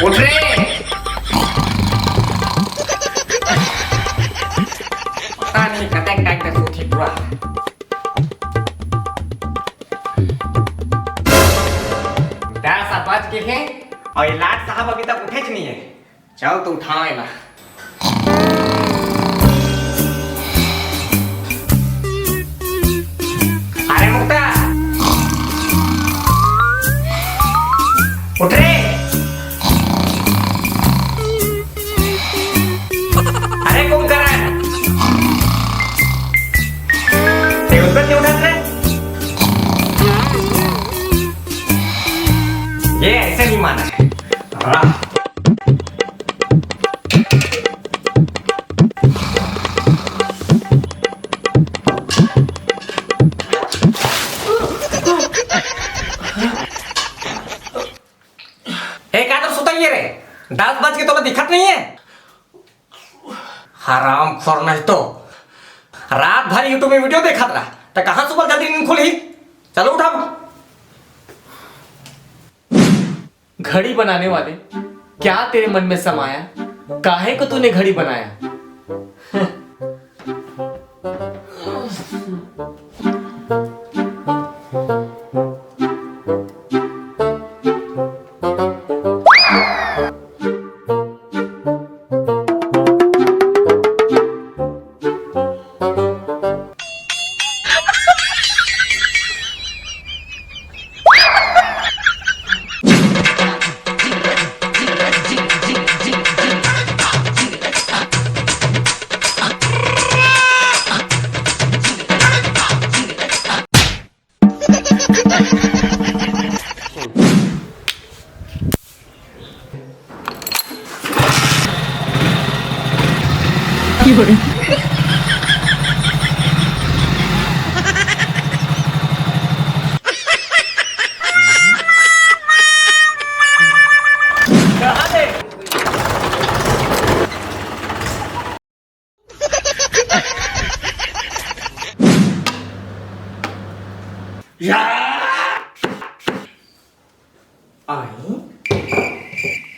उठ रे। पता नहीं कतक टाइम पे सोती पूरा। दस बज के हैं और इलाज साहब अभी तक उठे नहीं है। चल तो उठाओ ना। अरे मुक्ता उठ रे। अरे कौन कर रहा है? टेबल पर क्यों उठा रहे? ये ऐसे नहीं माना है। क्या तो सुता ये रे? 10 बज के तो दिखत नहीं है। हराम खोर नहीं तो रात भर यूट्यूब में वीडियो देखा था तो कहां सुबह जल्दी नींद खुली। चलो उठा। घड़ी बनाने वाले, क्या तेरे मन में समाया? काहे को तूने घड़ी बनाया?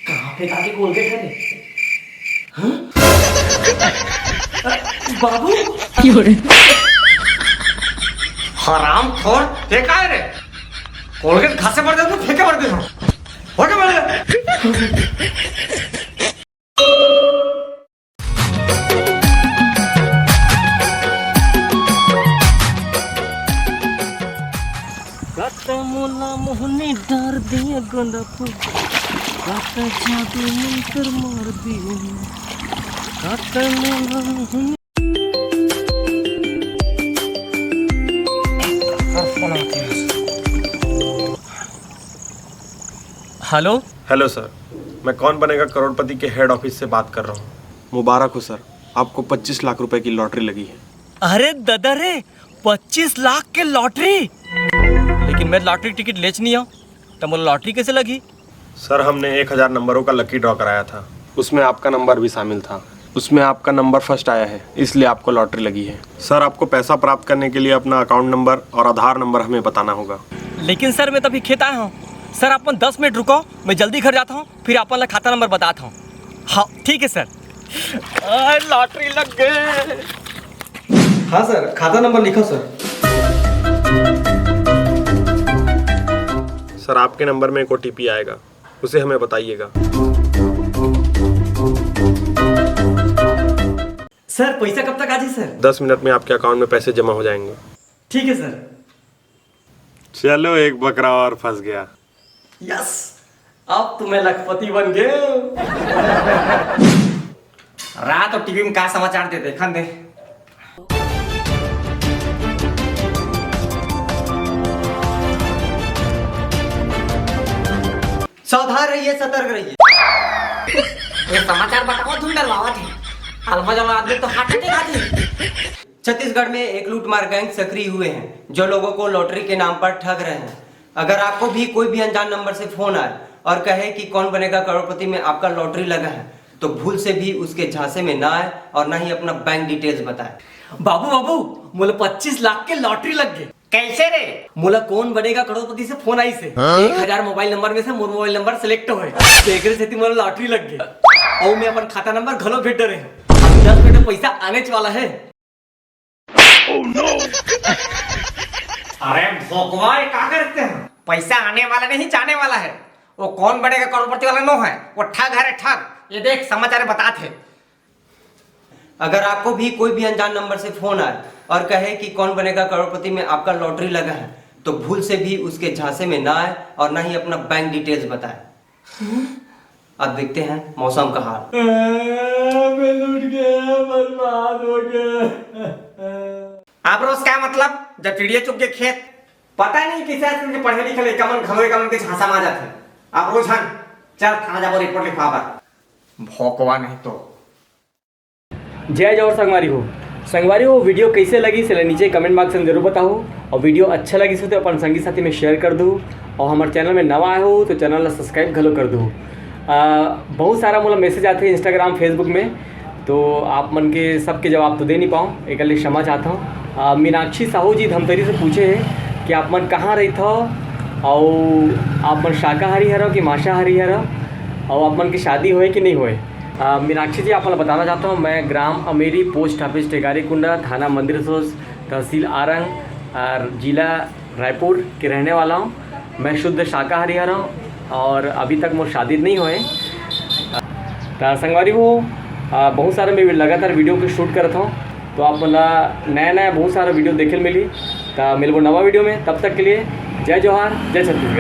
कहाँ पे जाके बोल गए थे? बाबू हराम खोर देखा है रे। कोलगेट घासे पड़ जाते तो फेंके पड़ देते हो क्या पड़ गया? मोला मोहनी डर दिया गोंदा फूल काटा जादू मंत्र मार दिए काटा मोला मोहनी। हेलो हेलो सर, मैं कौन बनेगा करोड़पति के हेड ऑफिस से बात कर रहा हूँ। मुबारक हो सर, आपको 25 लाख रुपए की लॉटरी लगी है। अरे दादा रे 25 लाख के लॉटरी। लेकिन मैं लॉटरी टिकट लेच नहीं हूँ तो मुझे लॉटरी कैसे लगी? सर हमने 1000 नंबरों का लकी ड्रॉ कराया था, उसमें आपका नंबर भी शामिल था। उसमें आपका नंबर फर्स्ट आया है, इसलिए आपको लॉटरी लगी है। सर आपको पैसा प्राप्त करने के लिए अपना अकाउंट नंबर और आधार नंबर हमें बताना होगा। लेकिन सर मैं तभी खेत आया हूँ। सर आप 10 मिनट रुको, मैं जल्दी घर जाता हूँ, फिर आपका खाता नंबर बताता हूँ। हाँ ठीक है सर। लॉटरी लग गई। हाँ सर, खाता नंबर लिखो सर। सर आपके नंबर में एक OTP आएगा, उसे हमें बताइएगा। सर पैसा कब तक आ जाए सर? 10 मिनट में आपके अकाउंट में पैसे जमा हो जाएंगे। ठीक है सर। चलो एक बकरा और फंस गया। यस, अब तुम्हें लखपति बन गए। रात और टीवी में क्या समाचार देते खन दे। सावधान रहिए, सतर्क रहिए। ये समाचार बताओ तुम डरवावत है। अलमा जमा आदमी तो हार्ट अटैक आती। छत्तीसगढ़ में एक लूटमार गैंग सक्रिय हुए हैं जो लोगों को लॉटरी के नाम पर ठग रहे हैं। अगर आपको भी कोई भी अनजान नंबर से फोन आए और कहे कि कौन बनेगा करोड़पति में आपका लॉटरी लगा है तो भूल से भी उसके झांसे में ना आए और ना ही अपना बैंक डिटेल्स बताए। बाबू बाबू, मुझे 25 लाख के लॉटरी लग गए। कैसे रे? मोला कौन बनेगा करोड़पति से फोन आई से 1000 मोबाइल नंबर में से मोर मोबाइल नंबर सिलेक्ट होए तो एकरे सेती मोला लॉटरी लग गई और मैं अपन खाता नंबर घलो भेट डरे अब 10 मिनट में पैसा आने वाला है। अरे भगवान क्या करते हैं? पैसा आने वाला नहीं जाने वाला है। वो कौन बनेगा करोड़पति वाला नो है, वो ठग है रे ठग। ये देख समाचार बताते। अगर आपको भी कोई भी अनजान नंबर से फोन आए और कहे कि कौन बनेगा करोड़पति में आपका लॉटरी लगा है तो भूल से भी उसके झांसे में ना आए और ना ही अपना बैंक डिटेल्स बताए। अब देखते हैं मौसम का हाल। मैं लूट गया, बर्बाद हो गया। आप रोज क्या मतलब? जब चिड़िया चुग के खेत पता नहीं किसे पढ़े लिखे ले कमन घमरे कमन के झांसा में आ जाते हैं। आप रोज हन चल थाना जाओ रिपोर्ट लिखवा भोकवा नहीं तो। जय जवाहर संगवारी हो वीडियो कैसे लगी से नीचे कमेंट बॉक्स में जरूर बताओ और वीडियो अच्छा लगी तो अपन संगी साथी में शेयर कर दो और हमारे चैनल में नवा आए हो तो चैनल ला सब्सक्राइब घलो कर दो। बहुत सारा मोला मैसेज आते हैं इंस्टाग्राम फेसबुक में तो आप मन के सबके जवाब तो दे नहीं पाऊँ, एक लिए क्षमा चाहता हूँ। मीनाक्षी साहू जी धमतरी से पूछे हैं कि आप मन कहाँ रही था और आप मन शाकाहारी हरो कि मांसाहारी हरो और आप मन की शादी होए कि नहीं होए। मीनाक्षी जी आपको बताना चाहता हूँ मैं ग्राम अमेरी पोस्ट ऑफिस टेकारी कुंडा थाना मंदिर सोस तहसील आरंग और जिला रायपुर के रहने वाला हूँ। मैं शुद्ध शाकाहारी हूँ और अभी तक मोर शादी नहीं हुए। संगवारी वो बहुत सारे मैं लगातार वीडियो को शूट करता हूँ तो आप नया बहुत सारा वीडियो देखे मिली तो मिलबो नवा वीडियो में। तब तक के लिए जय जवाहर जय छत्तीसगढ़।